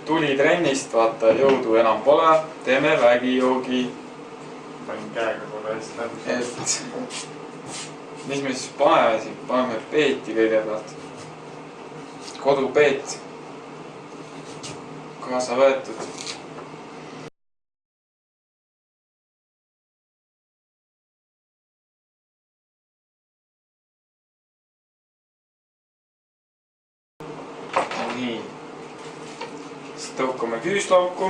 tuli trennist, vaata, jõudu enam pole, teeme vägijoogi. Panin käega korra hästi läbi. Mis me siis paneme siin? Paneme peeti kõigepealt. Kodupeet. Kaasa võetud. Nii. Siis tõukame küüslauku,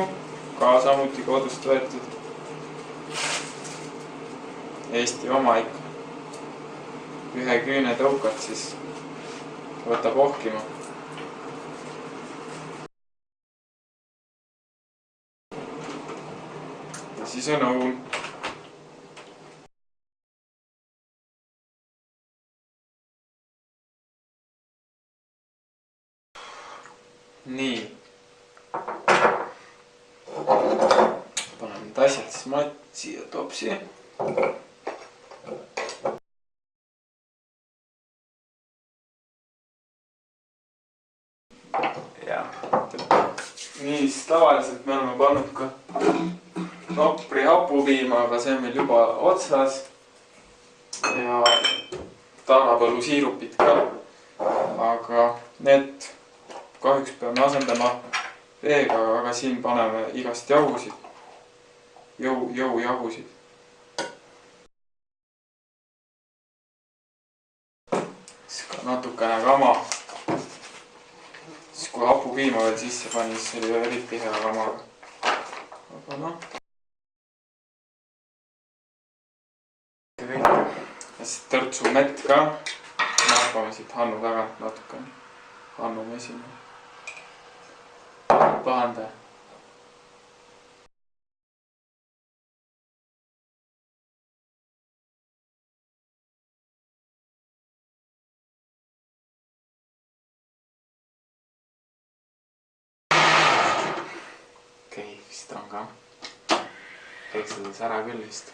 ka samuti kodust võetud. Eesti oma ikka. Ühe küüne tõukad siis võtab ohkima. Ja siis on õun. Nii. Paneme need asjad siis siia topsi. Nii, siis tavaliselt me oleme pannud ka nopri hapupiima, aga see on meil juba otsas. Ja taanapõllu siirupid ka. Aga need kahjuks peame asendama veega, aga siin paneme igast jahusid. Jõujahusid. Siis ka natukene kama. Siis kui hapupiima veel sisse pani, siis oli eriti hea kamaga. Aga noh. Ja siis tõrtsu mett ka. Nappame siit Hannu tagant natukene. Hannu mesime. Pahanda. Okei, vist on ka. Peksades ära küll vist.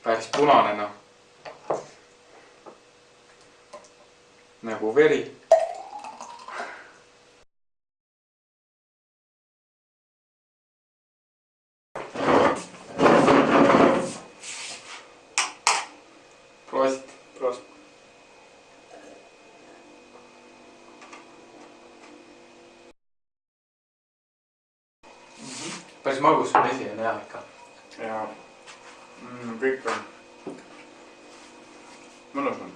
Päris punane, noh. Nagu veri. Proosit. Päris magus vesi on hea ikka. Ja kõik on mõnus on.